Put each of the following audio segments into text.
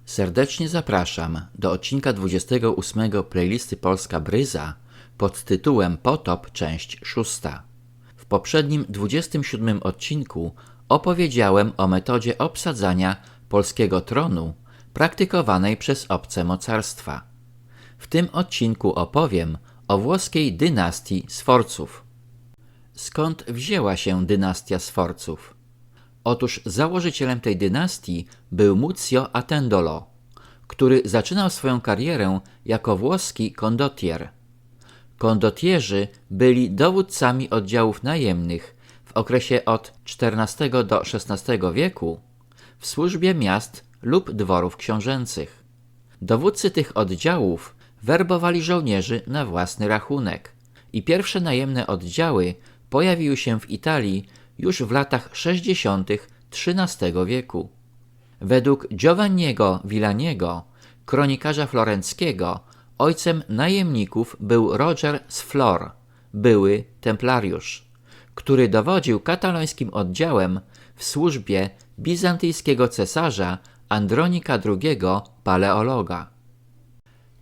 Serdecznie zapraszam do odcinka 28 playlisty Polska Bryza pod tytułem Potop, część 6. W poprzednim 27 odcinku opowiedziałem o metodzie obsadzania polskiego tronu praktykowanej przez obce mocarstwa. W tym odcinku opowiem o włoskiej dynastii Sforców. Skąd wzięła się dynastia Sforców? Otóż założycielem tej dynastii był Muzio Attendolo, który zaczynał swoją karierę jako włoski kondottier. Kondottierzy byli dowódcami oddziałów najemnych w okresie od XIV do XVI wieku w służbie miast lub dworów książęcych. Dowódcy tych oddziałów werbowali żołnierzy na własny rachunek i pierwsze najemne oddziały pojawiły się w Italii już w latach 60. XIII wieku. Według Giovanniego Villaniego, kronikarza florenckiego, ojcem najemników był Roger z Flor, były templariusz, który dowodził katalońskim oddziałem w służbie bizantyjskiego cesarza Andronika II Paleologa.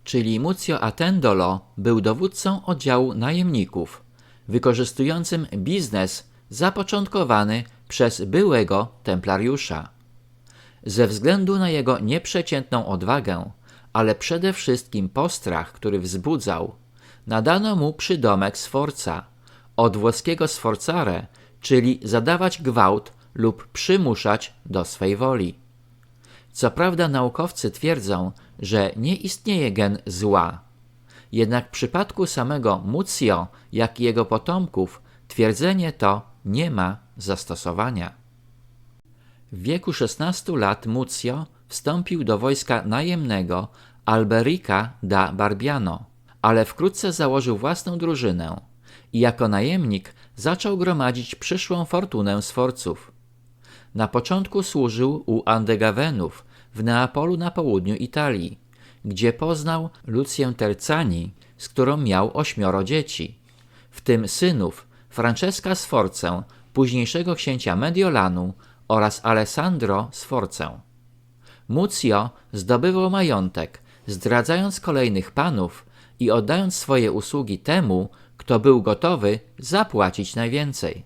Czyli Muzio Attendolo był dowódcą oddziału najemników, wykorzystującym biznes zapoczątkowany przez byłego templariusza. Ze względu na jego nieprzeciętną odwagę, ale przede wszystkim postrach, który wzbudzał, nadano mu przydomek Sforza, od włoskiego sforzare, czyli zadawać gwałt lub przymuszać do swej woli. Co prawda naukowcy twierdzą, że nie istnieje gen zła. Jednak w przypadku samego Muzio, jak i jego potomków, twierdzenie to nie ma zastosowania. W wieku 16 lat Muzio wstąpił do wojska najemnego Alberica da Barbiano, ale wkrótce założył własną drużynę i jako najemnik zaczął gromadzić przyszłą fortunę Sforców. Na początku służył u Andegawenów w Neapolu na południu Italii, gdzie poznał Lucję Terzani, z którą miał 8 dzieci, w tym synów Francesca Sforzę, późniejszego księcia Mediolanu, oraz Alessandro Sforzę. Muzio zdobywał majątek, zdradzając kolejnych panów i oddając swoje usługi temu, kto był gotowy zapłacić najwięcej.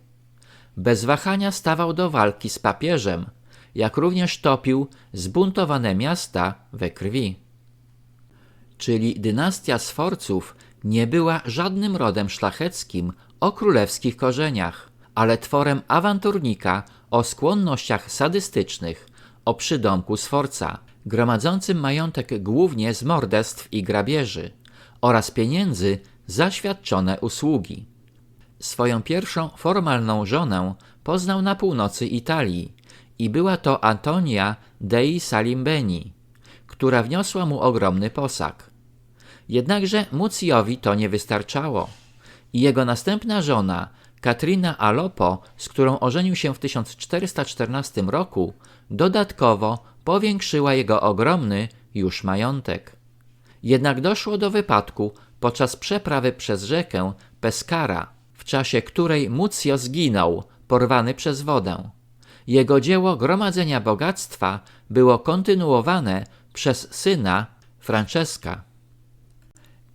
Bez wahania stawał do walki z papieżem, jak również topił zbuntowane miasta we krwi. Czyli dynastia Sforców nie była żadnym rodem szlacheckim o królewskich korzeniach, ale tworem awanturnika o skłonnościach sadystycznych, o przydomku Sforza, gromadzącym majątek głównie z morderstw i grabieży oraz pieniędzy za świadczone usługi. Swoją pierwszą formalną żonę poznał na północy Italii i była to Antonia dei Salimbeni, która wniosła mu ogromny posag. Jednakże Muziowi to nie wystarczało i jego następna żona, Catrina Alopo, z którą ożenił się w 1414 roku, dodatkowo powiększyła jego ogromny już majątek. Jednak doszło do wypadku podczas przeprawy przez rzekę Pescara, w czasie której Muzio zginął, porwany przez wodę. Jego dzieło gromadzenia bogactwa było kontynuowane przez syna Francesca.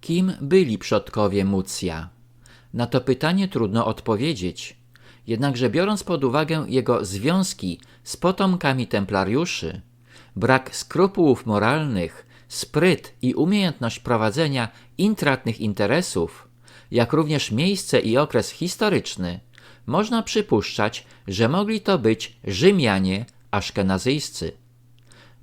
Kim byli przodkowie Muzia? Na to pytanie trudno odpowiedzieć. Jednakże biorąc pod uwagę jego związki z potomkami templariuszy, brak skrupułów moralnych, spryt i umiejętność prowadzenia intratnych interesów, jak również miejsce i okres historyczny, można przypuszczać, że mogli to być Rzymianie aszkenazyjscy.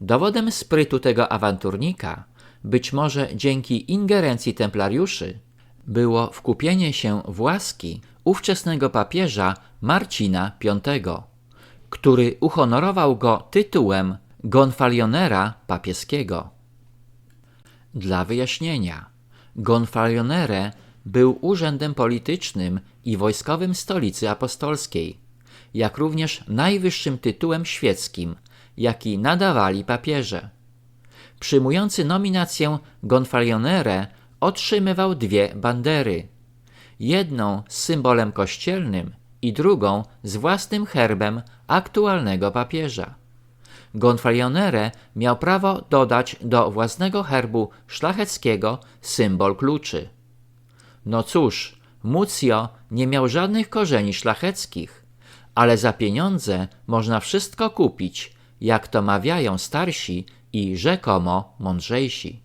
Dowodem sprytu tego awanturnika, być może dzięki ingerencji templariuszy, było wkupienie się w łaski ówczesnego papieża Marcina V, który uhonorował go tytułem gonfalionera papieskiego. Dla wyjaśnienia, gonfalionere był urzędem politycznym i wojskowym stolicy apostolskiej, jak również najwyższym tytułem świeckim, jaki nadawali papieże. Przyjmujący nominację gonfalionere otrzymywał 2 bandery, jedną z symbolem kościelnym i drugą z własnym herbem aktualnego papieża. Gonfaloniere miał prawo dodać do własnego herbu szlacheckiego symbol kluczy. No cóż, Muzio nie miał żadnych korzeni szlacheckich, ale za pieniądze można wszystko kupić, jak to mawiają starsi i rzekomo mądrzejsi.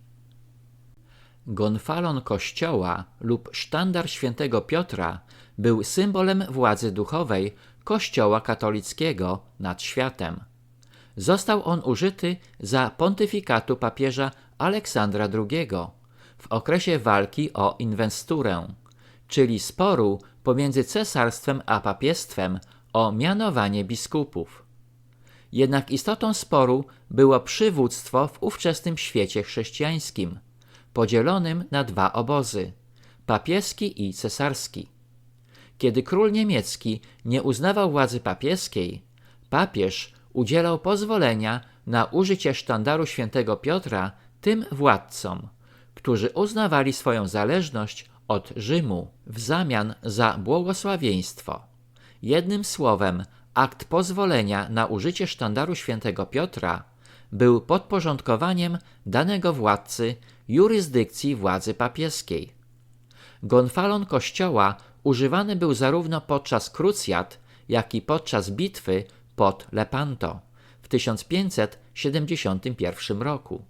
Gonfalon kościoła lub sztandar świętego Piotra był symbolem władzy duchowej Kościoła katolickiego nad światem. Został on użyty za pontyfikatu papieża Aleksandra II w okresie walki o inwesturę, czyli sporu pomiędzy cesarstwem a papiestwem o mianowanie biskupów. Jednak istotą sporu było przywództwo w ówczesnym świecie chrześcijańskim, podzielonym na dwa obozy – papieski i cesarski. Kiedy król niemiecki nie uznawał władzy papieskiej, papież udzielał pozwolenia na użycie sztandaru świętego Piotra tym władcom, którzy uznawali swoją zależność od Rzymu w zamian za błogosławieństwo. Jednym słowem, akt pozwolenia na użycie sztandaru świętego Piotra był podporządkowaniem danego władcy jurysdykcji władzy papieskiej. Gonfalon kościoła używany był zarówno podczas krucjat, jak i podczas bitwy pod Lepanto w 1571 roku.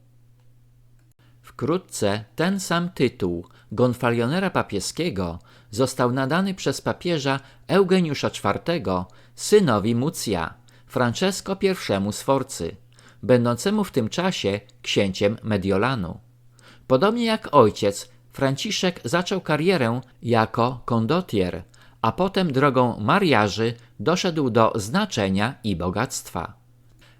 Wkrótce ten sam tytuł gonfalionera papieskiego został nadany przez papieża Eugeniusza IV synowi Muzia, Francesco I Sforcy, będącemu w tym czasie księciem Mediolanu. Podobnie jak ojciec, Franciszek zaczął karierę jako kondottier, a potem drogą mariaży doszedł do znaczenia i bogactwa.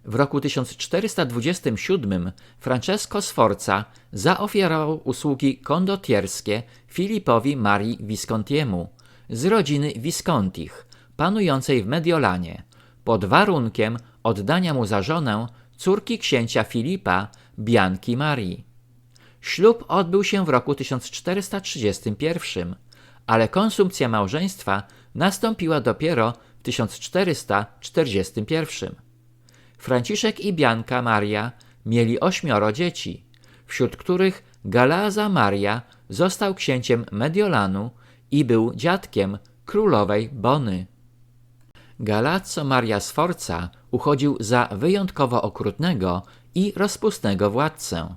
W roku 1427 Francesco Sforza zaoferował usługi kondottierskie Filipowi Marii Viscontiemu z rodziny Viscontich, panującej w Mediolanie, pod warunkiem oddania mu za żonę córki księcia Filipa, Bianki Marii. Ślub odbył się w roku 1431, ale konsumpcja małżeństwa nastąpiła dopiero w 1441. Franciszek i Bianka Maria mieli 8 dzieci, wśród których Galeazza Maria został księciem Mediolanu i był dziadkiem królowej Bony. Galeazzo Maria Sforza uchodził za wyjątkowo okrutnego i rozpustnego władcę.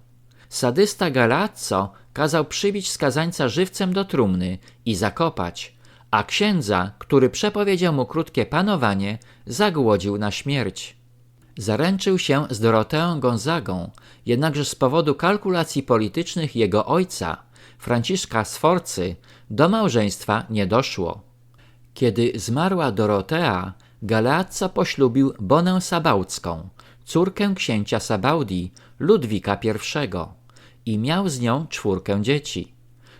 Sadysta Galeazzo kazał przybić skazańca żywcem do trumny i zakopać, a księdza, który przepowiedział mu krótkie panowanie, zagłodził na śmierć. Zaręczył się z Doroteą Gonzagą, jednakże z powodu kalkulacji politycznych jego ojca, Franciszka Sforcy, do małżeństwa nie doszło. Kiedy zmarła Dorotea, Galeazzo poślubił Bonę Sabaucką, córkę księcia Sabaudi, Ludwika I, i miał z nią 4 dzieci,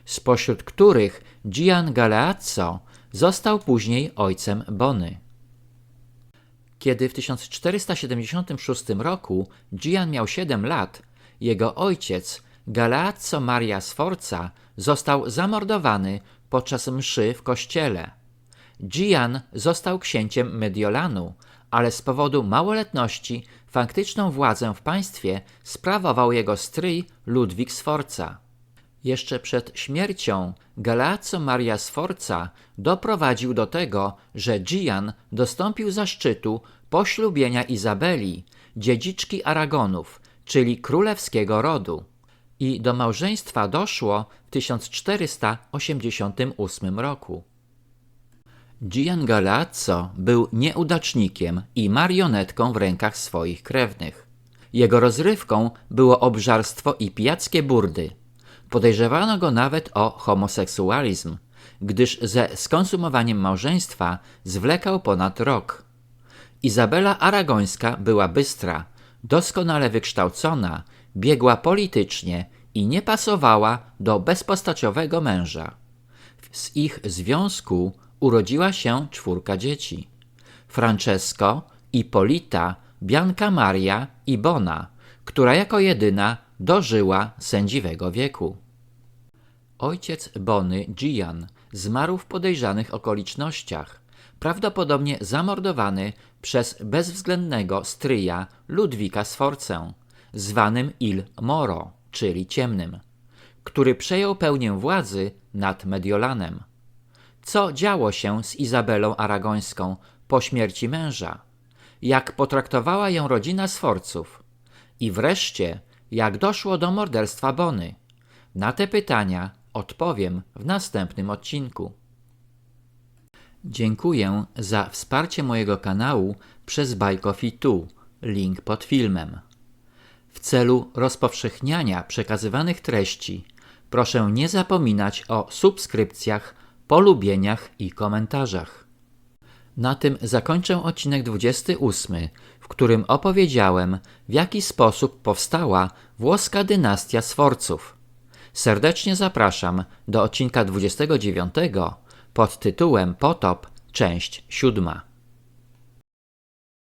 spośród których Gian Galeazzo został później ojcem Bony. Kiedy w 1476 roku Gian miał 7 lat, jego ojciec, Galeazzo Maria Sforza, został zamordowany podczas mszy w kościele. Gian został księciem Mediolanu, ale z powodu małoletności faktyczną władzę w państwie sprawował jego stryj Ludwik Sforza. Jeszcze przed śmiercią Galeazzo Maria Sforza doprowadził do tego, że Gian dostąpił zaszczytu poślubienia Izabeli, dziedziczki Aragonów, czyli królewskiego rodu. I do małżeństwa doszło w 1488 roku. Gian Galeazzo był nieudacznikiem i marionetką w rękach swoich krewnych. Jego rozrywką było obżarstwo i pijackie burdy. Podejrzewano go nawet o homoseksualizm, gdyż ze skonsumowaniem małżeństwa zwlekał ponad rok. Izabela Aragońska była bystra, doskonale wykształcona, biegła politycznie i nie pasowała do bezpostaciowego męża. Z ich związku urodziła się 4 dzieci: Francesco, Ippolita, Bianca Maria i Bona, która jako jedyna dożyła sędziwego wieku. Ojciec Bony, Gian, zmarł w podejrzanych okolicznościach, prawdopodobnie zamordowany przez bezwzględnego stryja Ludwika Sforcę, zwanym Il Moro, czyli Ciemnym, który przejął pełnię władzy nad Mediolanem. Co działo się z Izabelą Aragońską po śmierci męża? Jak potraktowała ją rodzina Sforców? I wreszcie, jak doszło do morderstwa Bony? Na te pytania odpowiem w następnym odcinku. Dziękuję za wsparcie mojego kanału przez Buy Coffee 2, link pod filmem. W celu rozpowszechniania przekazywanych treści proszę nie zapominać o subskrypcjach, polubieniach i komentarzach. Na tym zakończę odcinek 28, w którym opowiedziałem, w jaki sposób powstała włoska dynastia Sforców. Serdecznie zapraszam do odcinka 29 pod tytułem Potop, część 7.